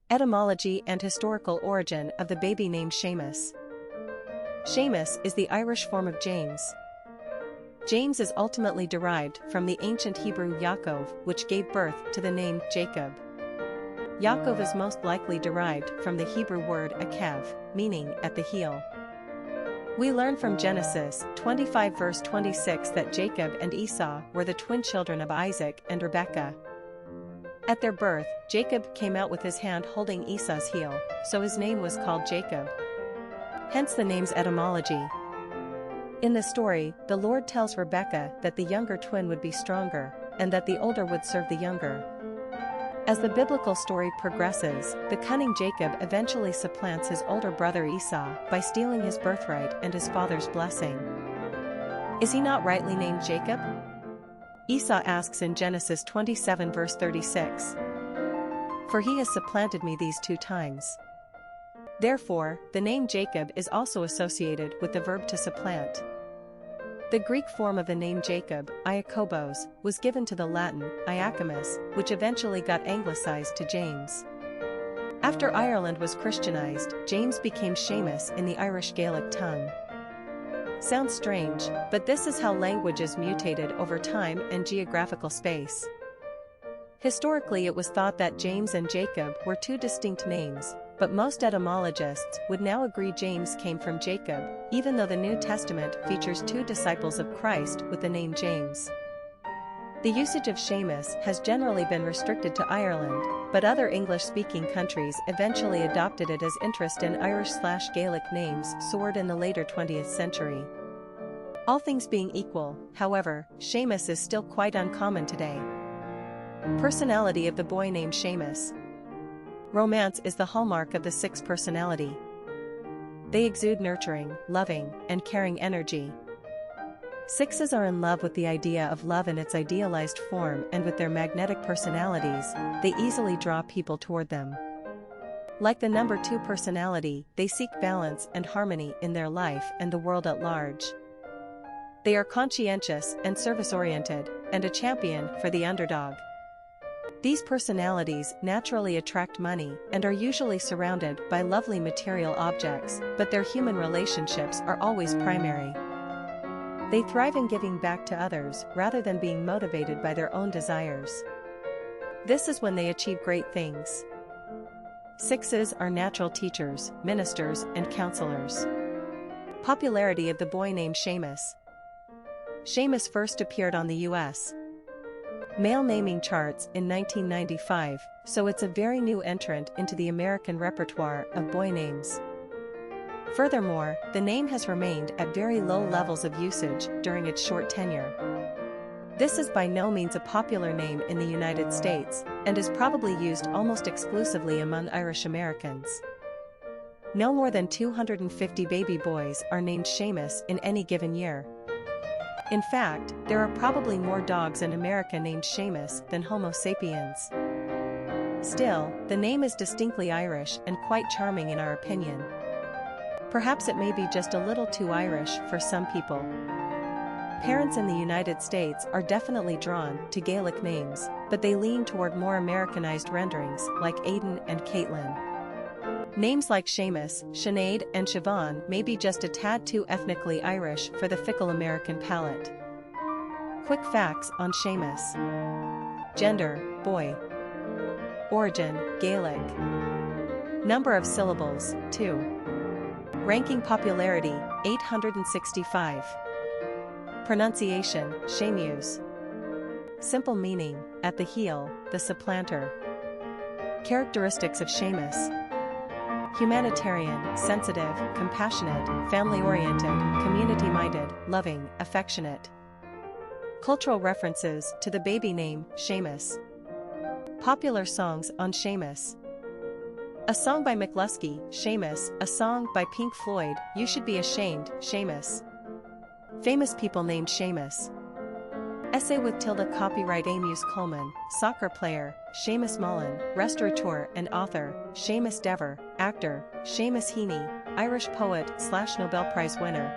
Etymology and historical origin of the baby name Seamus. Seamus is the Irish form of James. James is ultimately derived from the ancient Hebrew Yaakov, which gave birth to the name Jacob. Yaakov is most likely derived from the Hebrew word akev, meaning at the heel. We learn from Genesis 25 verse 26 that Jacob and Esau were the twin children of Isaac and Rebekah. At their birth, Jacob came out with his hand holding Esau's heel, so his name was called Jacob. Hence the name's etymology. In the story, the Lord tells Rebekah that the younger twin would be stronger, and that the older would serve the younger. As the biblical story progresses, the cunning Jacob eventually supplants his older brother Esau by stealing his birthright and his father's blessing. Is he not rightly named Jacob? Esau asks in Genesis 27 verse 36. For he has supplanted me these 2 times. Therefore, the name Jacob is also associated with the verb to supplant. The Greek form of the name Jacob, Iakobos, was given to the Latin, Iacomus, which eventually got anglicized to James. After Ireland was Christianized, James became Seamus in the Irish-Gaelic tongue. Sounds strange, but this is how languages mutated over time and geographical space. Historically, it was thought that James and Jacob were 2 distinct names, but most etymologists would now agree James came from Jacob, even though the New Testament features 2 disciples of Christ with the name James. The usage of Seamus has generally been restricted to Ireland, but other English-speaking countries eventually adopted it as interest in Irish/Gaelic names soared in the later 20th century. All things being equal, however, Seamus is still quite uncommon today. Personality of the boy named Seamus. Romance is the hallmark of the 6 personality. They exude nurturing, loving, and caring energy. 6s are in love with the idea of love in its idealized form, and with their magnetic personalities, they easily draw people toward them. Like the number 2 personality, they seek balance and harmony in their life and the world at large. They are conscientious and service-oriented, and a champion for the underdog. These personalities naturally attract money and are usually surrounded by lovely material objects, but their human relationships are always primary. They thrive in giving back to others rather than being motivated by their own desires. This is when they achieve great things. 6s are natural teachers, ministers, and counselors. Popularity of the boy named Seamus. Seamus first appeared on the U.S. male naming charts in 1995, so it's a very new entrant into the American repertoire of boy names. Furthermore, the name has remained at very low levels of usage during its short tenure. This is by no means a popular name in the United States, and is probably used almost exclusively among Irish Americans. No more than 250 baby boys are named Seamus in any given year. In fact, there are probably more dogs in America named Seamus than Homo sapiens. Still, the name is distinctly Irish and quite charming in our opinion. Perhaps it may be just a little too Irish for some people. Parents in the United States are definitely drawn to Gaelic names, but they lean toward more Americanized renderings like Aidan and Caitlin. Names like Seamus, Sinead, and Siobhan may be just a tad too ethnically Irish for the fickle American palate. Quick facts on Seamus. Gender, boy. Origin, Gaelic. Number of syllables, 2. Ranking popularity, 865. Pronunciation, Seamus. Simple meaning, at the heel, the supplanter. Characteristics of Seamus. Humanitarian, sensitive, compassionate, family-oriented, community-minded, loving, affectionate. Cultural references to the baby name, Seamus. Popular songs on Seamus. A song by McLusky, Seamus. A song by Pink Floyd, You Should Be Ashamed, Seamus. Famous people named Seamus. Essay with tilde copyright Séamus Coleman, soccer player, Seamus Mullen, restaurateur and author, Seamus Dever, actor, Seamus Heaney, Irish poet / Nobel Prize winner,